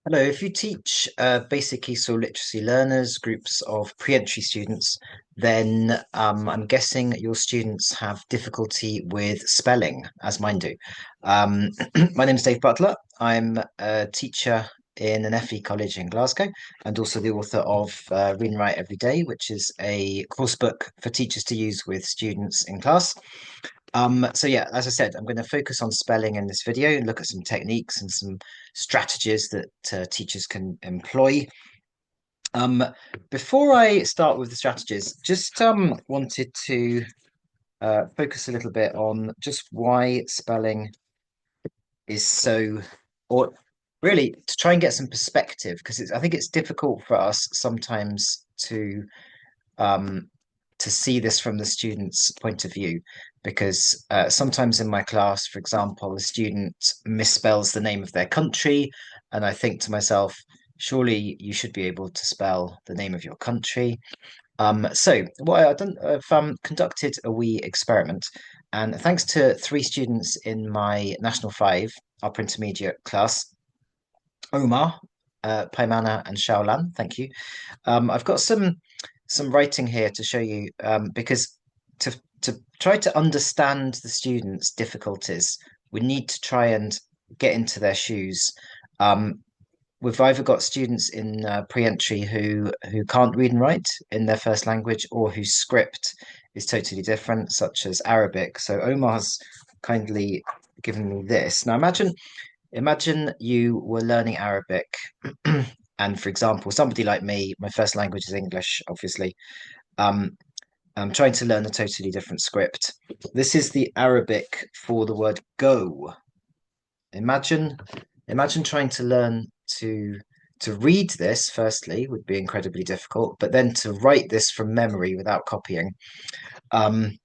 Hello, if you teach basic ESOL literacy learners, groups of pre-entry students, then I'm guessing your students have difficulty with spelling, as mine do. Um, my name is Dave Butler. I'm a teacher in an FE college in Glasgow and also the author of Read and Write Every Day, which is a course book for teachers to use with students in class. So yeah, as I said, I'm going to focus on spelling in this video and look at some techniques and some strategies that teachers can employ. Um, Before I start with the strategies, just wanted to focus a little bit on just why spelling is so, or really to try and get some perspective, because I think it's difficult for us sometimes um, to see this from the student's point of view. Because sometimes in my class, for example, a student misspells the name of their country, and I think to myself, surely you should be able to spell the name of your country. So what I've done, I've conducted a wee experiment, and thanks to three students in my National Five upper intermediate class, Omar, Paimana, and Shaolan, thank you. I've got some writing here to show you because to try to understand the students' difficulties, we need to try and get into their shoes. Um, we've either got students in pre-entry who can't read and write in their first language, or whose script is totally different, such as Arabic. So Omar's kindly given me this. Now imagine you were learning Arabic, and for example, somebody like me, my first language is English, obviously. Um, I'm trying to learn a totally different script. This is the Arabic for the word go. Imagine, imagine trying to learn to read this, firstly, would be incredibly difficult, but then to write this from memory without copying. Um,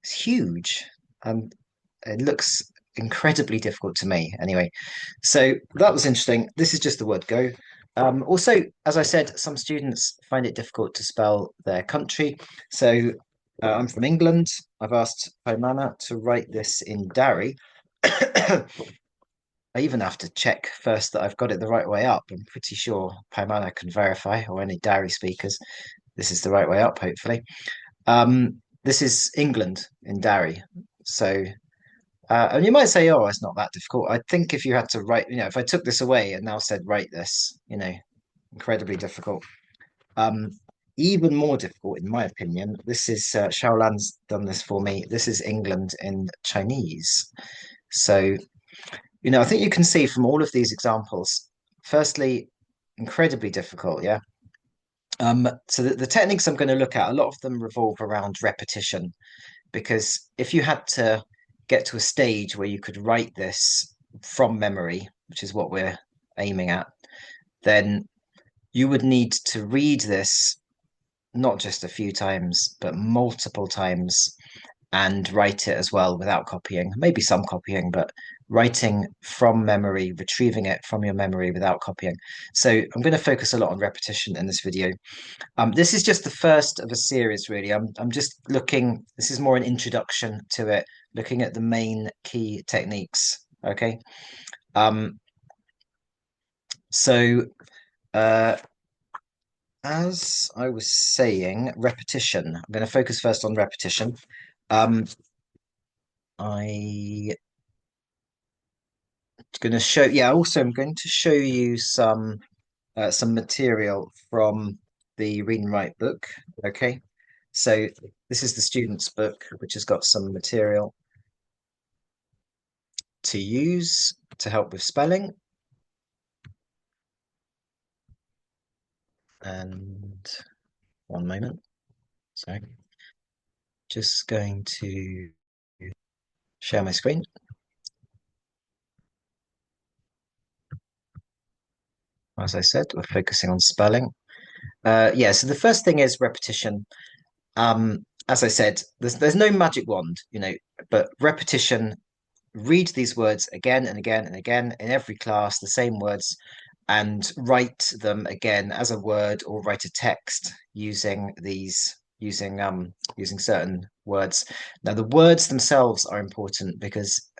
it's huge. It looks incredibly difficult to me anyway. So that was interesting. This is just the word go. Also, as I said, some students find it difficult to spell their country. So I'm from England. I've asked Pomana to write this in Dari. I even have to check first that I've got it the right way up. I'm pretty sure Pomana can verify, or any Dari speakers, this is the right way up, hopefully. This is England in Dari. So and you might say, oh, it's not that difficult. I think if you had to write, if I took this away and now said, write this, incredibly difficult. Um, Even more difficult, in my opinion. This is Xiaolan's done this for me. This is England in Chinese. So, I think you can see from all of these examples, firstly, incredibly difficult, yeah. So the techniques I'm going to look at, a lot of them revolve around repetition, because if you had to get to a stage where you could write this from memory, which is what we're aiming at, then you would need to read this not just a few times, but multiple times and write it as well without copying, maybe some copying, but writing from memory, retrieving it from your memory without copying. So I'm going to focus a lot on repetition in this video. This is just the first of a series, really. I'm just looking, this is more an introduction to it, looking at the main key techniques. Okay. Um, so uh, as I was saying, repetition. I'm going to focus first on repetition. Um, I'm going to show, yeah, also I'm going to show you some material from the Read and Write book. Okay. So this is the student's book, which has got some material to use to help with spelling. And one moment, sorry, just going to share my screen. As I said, we're focusing on spelling. Yeah, so the first thing is repetition. As I said, there's no magic wand, but repetition. Read these words again and again and again in every class, the same words, and write them again as a word, or write a text using using certain words. Now the words themselves are important because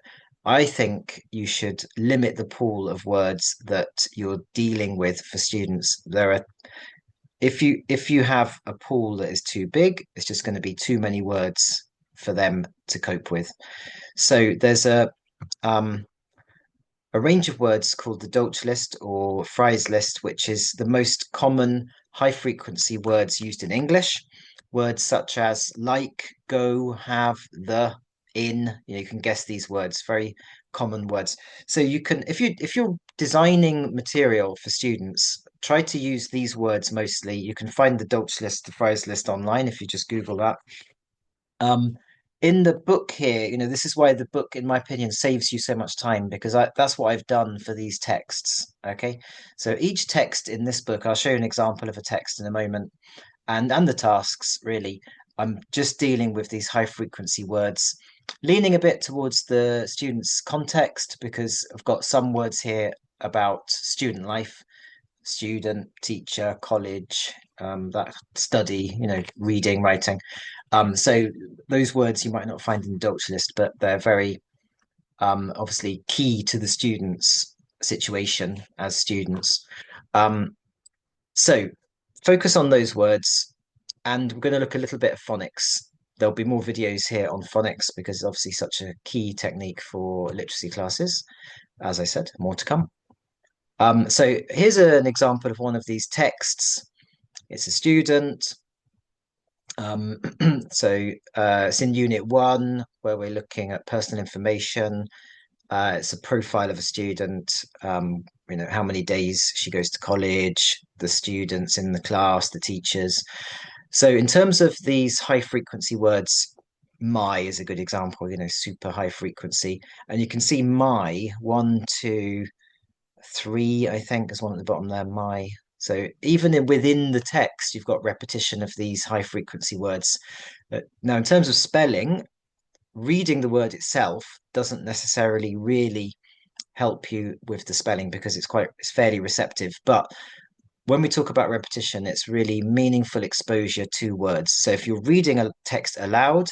I think you should limit the pool of words that you're dealing with for students. There are if you have a pool that is too big, it's just going to be too many words for them to cope with. So there's um a range of words called the Dolch list or phrase list, which is the most common high frequency words used in English. Words such as like, go, have, the, in. You can guess these words, very common words. So you can, if you're designing material for students, try to use these words mostly. You can find the Dolch list, the phrase list online if you just Google that. Um, in the book here, this is why the book, in my opinion, saves you so much time because that's what I've done for these texts. Okay. So each text in this book, I'll show you an example of a text in a moment, and the tasks really. I'm just dealing with these high frequency words, leaning a bit towards the student's context because I've got some words here about student life, student, teacher, college, that study, reading, writing. So those words you might not find in the Dolce list, but they're very obviously key to the students' situation as students. Um, so focus on those words, and we're going to look a little bit at phonics. There'll be more videos here on phonics because it's obviously such a key technique for literacy classes. As I said, more to come. So here's an example of one of these texts. It's a student. Um, it's in Unit 1 where we're looking at personal information. It's a profile of a student, how many days she goes to college, the students in the class, the teachers. So in terms of these high frequency words, my is a good example, super high frequency. And you can see my, one, two, three, I think, is one at the bottom there, my. So even within the text, you've got repetition of these high frequency words. Now, in terms of spelling, reading the word itself doesn't necessarily really help you with the spelling because it's fairly receptive. But when we talk about repetition, it's really meaningful exposure to words. So if you're reading a text aloud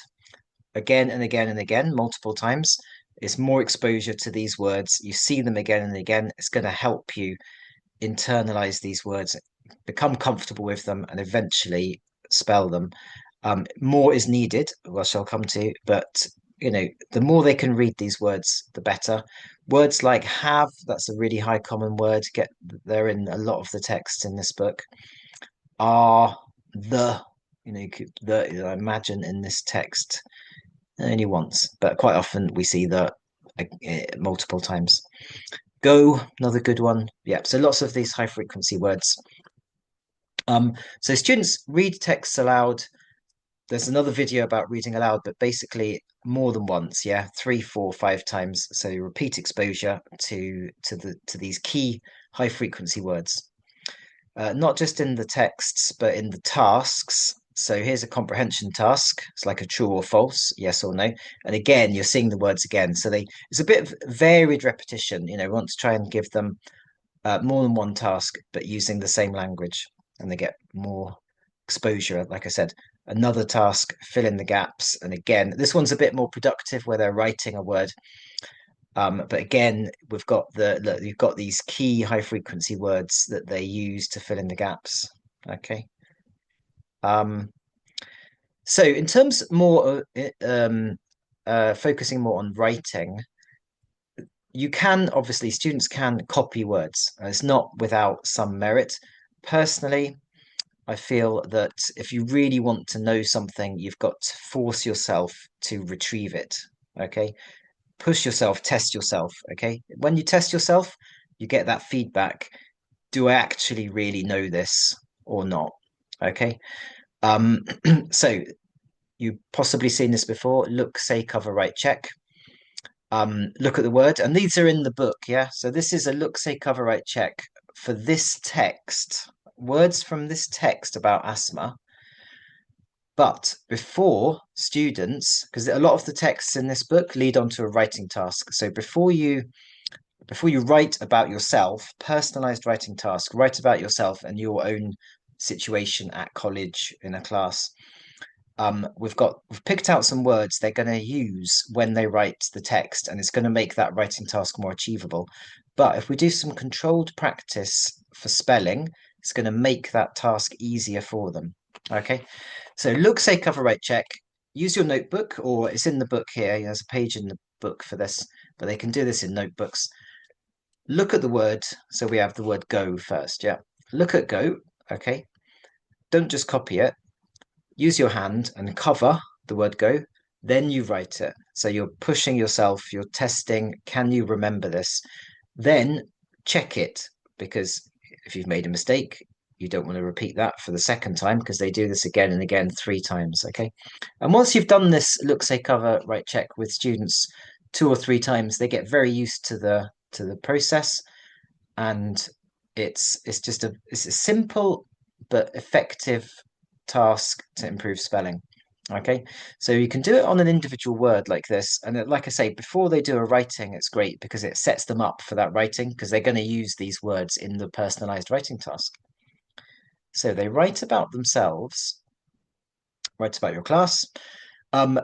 again and again and again, multiple times, it's more exposure to these words. You see them again and again. It's going to help you internalize these words, become comfortable with them, and eventually spell them. More is needed, which I'll come to, but the more they can read these words, the better. Words like have, that's a really high common word. They're in a lot of the text in this book. Are, the, I imagine in this text only once, but quite often we see the multiple times. Go, another good one. Yeah, so lots of these high frequency words. So students read texts aloud. There's another video about reading aloud, but basically more than once, yeah, three, four, five times. So repeat exposure to these key high frequency words. Not just in the texts, but in the tasks. So here's a comprehension task. It's like a true or false, yes or no. And again, you're seeing the words again. So it's a bit of varied repetition. We want to try and give them more than one task, but using the same language, and they get more exposure. Like I said, another task, fill in the gaps. And again, this one's a bit more productive where they're writing a word. But again, you've got these key high frequency words that they use to fill in the gaps. Okay. Um, so in terms more focusing more on writing, students can copy words. It's not without some merit. Personally, I feel that if you really want to know something, you've got to force yourself to retrieve it. Okay. Push yourself, test yourself. Okay. When you test yourself, you get that feedback. Do I actually really know this or not? Okay. Um, so you possibly seen this before. Look, say, cover, write, check. Look at the word, and these are in the book, yeah. So this is a look, say, cover, write, check for this text. Words from this text about asthma. But before students, because a lot of the texts in this book lead on to a writing task. So before you write about yourself, personalized writing task, write about yourself and your own situation at college in a class. we've picked out some words they're going to use when they write the text, and it's going to make that writing task more achievable. But if we do some controlled practice for spelling, it's going to make that task easier for them. Okay, so look, say, cover, write, check. Use your notebook, or it's in the book here. There's a page in the book for this, but they can do this in notebooks. Look at the word. So we have the word go first. Yeah. Look at go. Okay. Don't just copy it. Use your hand and cover the word go. Then you write it. So you're pushing yourself, you're testing, can you remember this? Then check it, because if you've made a mistake, you don't want to repeat that for the second time, because they do this again and again 3 times. Okay. And once you've done this look, say, cover, write, check with students 2 or 3 times, they get very used to the process, and it's a simple but effective task to improve spelling. Okay, so you can do it on an individual word like this, and like I say, before they do a writing, it's great because it sets them up for that writing, because they're going to use these words in the personalized writing task. So they write about themselves, write about your class.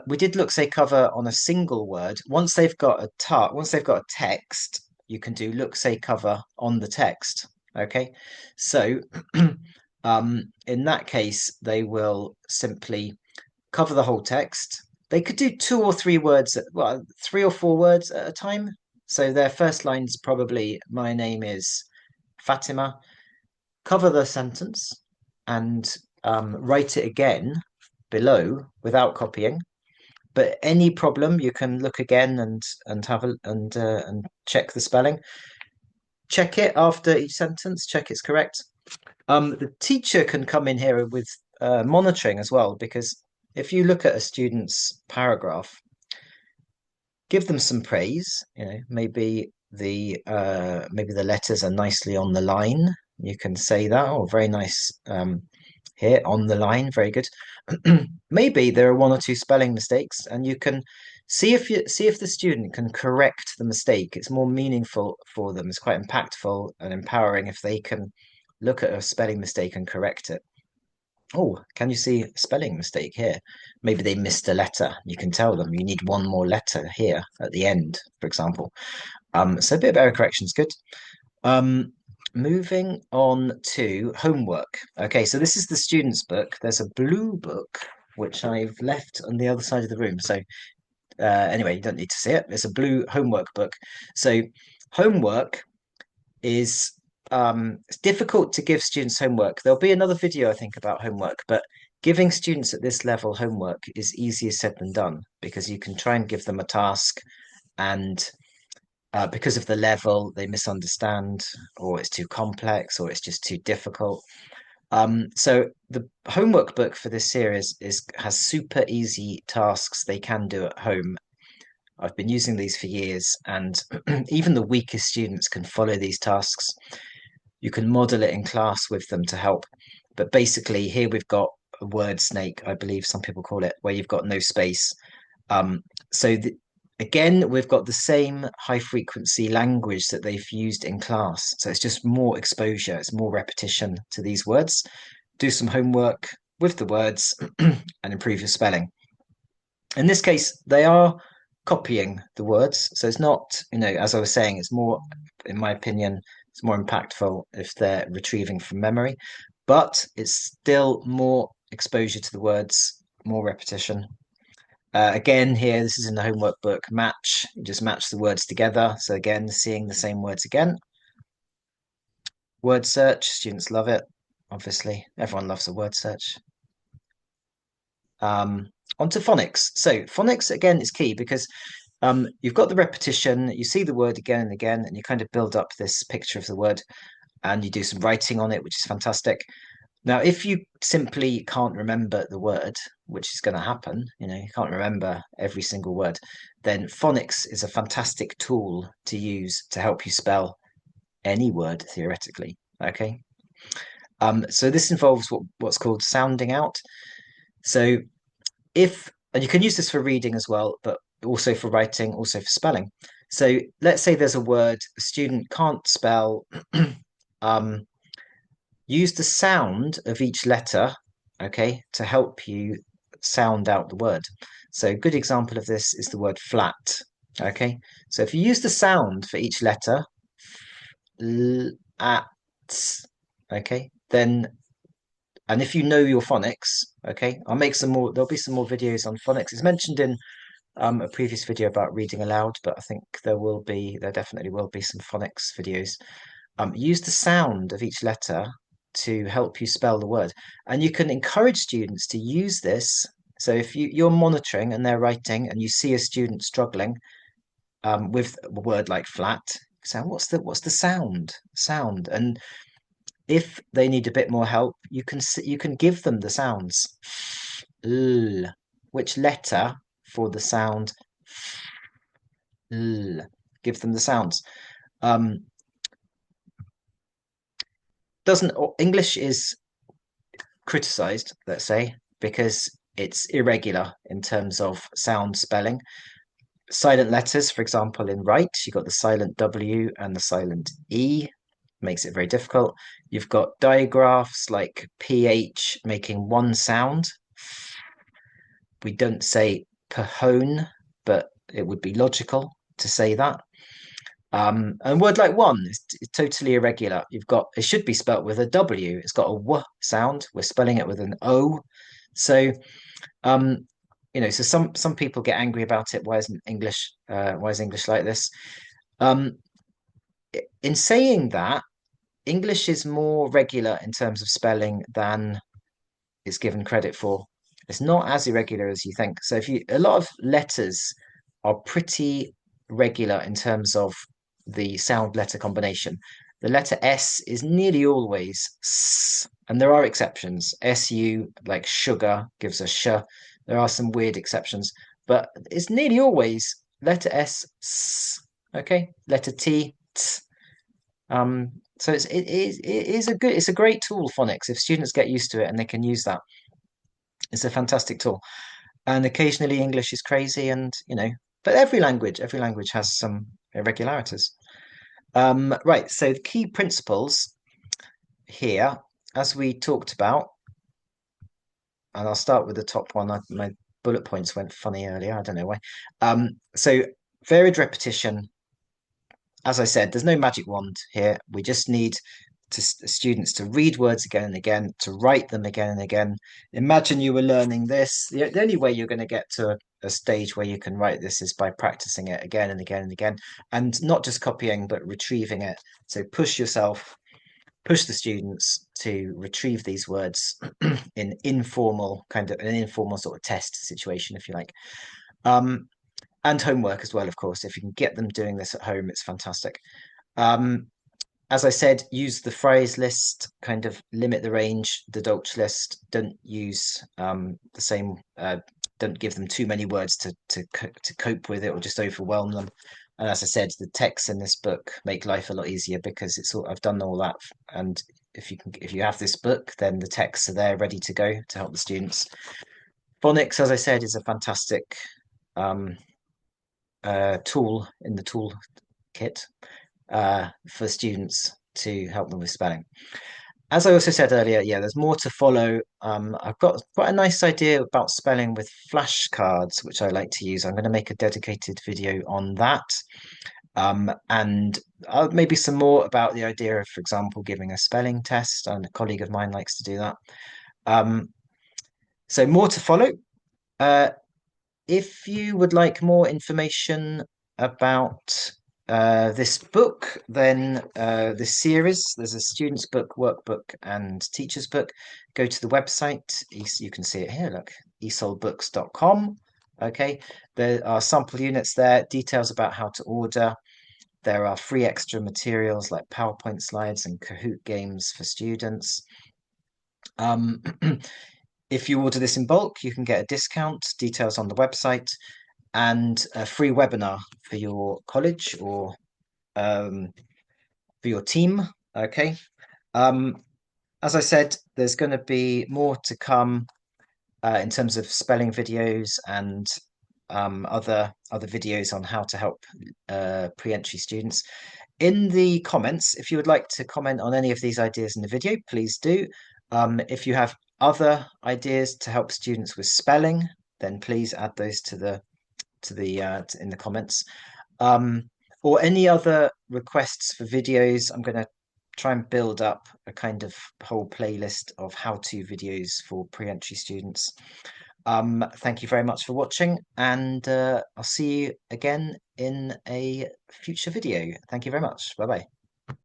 We did look, say, cover on a single word. Once they've got a text, you can do look, say, cover on the text. Okay, so in that case, they will simply cover the whole text. They could do 2 or 3 words, well, 3 or 4 words at a time. So their first line's probably, my name is Fatima. Cover the sentence and write it again below without copying. But any problem, you can look again and check the spelling. Check it after each sentence. Check it's correct. The teacher can come in here with monitoring as well, because if you look at a student's paragraph, give them some praise. Maybe the letters are nicely on the line. You can say that. Oh, very nice. Here on the line, very good. Maybe there are 1 or 2 spelling mistakes, and you can see if the student can correct the mistake. It's more meaningful for them. It's quite impactful and empowering if they can look at a spelling mistake and correct it. Oh, can you see a spelling mistake here? Maybe they missed a letter. You can tell them you need 1 more letter here at the end, for example. So a bit of error correction is good. Moving on to homework. Okay, so this is the student's book. There's a blue book which I've left on the other side of the room. So anyway, you don't need to see it. It's a blue homework book. So homework is it's difficult to give students homework. There'll be another video, I think, about homework, but giving students at this level homework is easier said than done, because you can try and give them a task, and because of the level, they misunderstand, or it's too complex, or it's just too difficult. So the homework book for this series has super easy tasks they can do at home. I've been using these for years, and even the weakest students can follow these tasks. You can model it in class with them to help. But basically, here we've got a word snake, I believe some people call it, where you've got no space. Um, so again, we've got the same high frequency language that they've used in class. So it's just more exposure, it's more repetition to these words. Do some homework with the words and improve your spelling. In this case, they are copying the words. So it's not, as I was saying, it's more, in my opinion, it's more impactful if they're retrieving from memory, but it's still more exposure to the words, more repetition. Again, here, this is in the homework book, match, you just match the words together. So again, seeing the same words again. Word search, students love it, obviously. Everyone loves a word search. Onto phonics. So phonics, again, is key because you've got the repetition, you see the word again and again, and you kind of build up this picture of the word, and you do some writing on it, which is fantastic. Now, if you simply can't remember the word, which is going to happen, you can't remember every single word, then phonics is a fantastic tool to use to help you spell any word theoretically. Okay. So this involves what's called sounding out. So and you can use this for reading as well, but also for writing, also for spelling. So let's say there's a word a student can't spell. Use the sound of each letter, okay, to help you sound out the word. So a good example of this is the word flat. Okay, so if you use the sound for each letter, l, at, okay, then and if you know your phonics, okay, I'll make some more. There'll be some more videos on phonics. It's mentioned in a previous video about reading aloud, but I think there definitely will be some phonics videos. Use the sound of each letter to help you spell the word. And you can encourage students to use this. So if you're monitoring and they're writing and you see a student struggling with a word like flat, so what's the sound? And if they need a bit more help, you can give them the sounds. L, which letter for the sound L? Give them the sounds. Um, doesn't English is criticized, let's say, because it's irregular in terms of sound spelling. Silent letters, for example, in right, you've got the silent W and the silent E, makes it very difficult. You've got digraphs like PH making one sound. We don't say pahone, but it would be logical to say that. And a word like one is totally irregular. It should be spelt with a W. It's got a W sound. We're spelling it with an O. So, um, so some people get angry about it. Why is English like this? Um, in saying that, English is more regular in terms of spelling than it's given credit for. It's not as irregular as you think. So a lot of letters are pretty regular in terms of the sound letter combination. The letter S is nearly always S, and there are exceptions. SU, like sugar, gives a sh. There are some weird exceptions, but it's nearly always letter S. Okay, letter T. T. So it's a great tool, phonics. If students get used to it and they can use that, it's a fantastic tool. And occasionally English is crazy, and but every language has some irregularities. Right. So the key principles here, as we talked about, and I'll start with the top one. My bullet points went funny earlier. I don't know why. So varied repetition. As I said, there's no magic wand here. We just need students to read words again and again, to write them again and again. Imagine you were learning this. The only way you're going to get to a stage where you can write this is by practicing it again and again and again, and not just copying, but retrieving it. So push the students to retrieve these words in an informal sort of test situation, if you like. And homework as well, of course. If you can get them doing this at home, it's fantastic. As I said, use the phrase list, kind of limit the range, the Dolch list. Don't use the same, don't give them too many words to cope with it or just overwhelm them. And as I said, the texts in this book make life a lot easier because I've done all that. And if you have this book, then the texts are there ready to go to help the students. Phonics, as I said, is a fantastic tool in the tool kit for students to help them with spelling. As I also said earlier, yeah, there's more to follow. I've got quite a nice idea about spelling with flashcards, which I like to use. I'm going to make a dedicated video on that. And maybe some more about the idea of, for example, giving a spelling test. And a colleague of mine likes to do that. So more to follow. If you would like more information about this book, then this series, there's a student's book, workbook, and teacher's book. Go to the website. You can see it here, look, esolbooks.com. Okay, there are sample units there, details about how to order. There are free extra materials like PowerPoint slides and Kahoot games for students. If you order this in bulk, you can get a discount, details on the website, and a free webinar for your college or for your team. Okay. As I said, there's going to be more to come in terms of spelling videos and other videos on how to help pre-entry students. In the comments, if you would like to comment on any of these ideas in the video, please do. If you have other ideas to help students with spelling, then please add those in the comments. Um, or any other requests for videos. I'm going to try and build up a kind of whole playlist of how-to videos for pre-entry students. Thank you very much for watching, and I'll see you again in a future video. Thank you very much. Bye bye.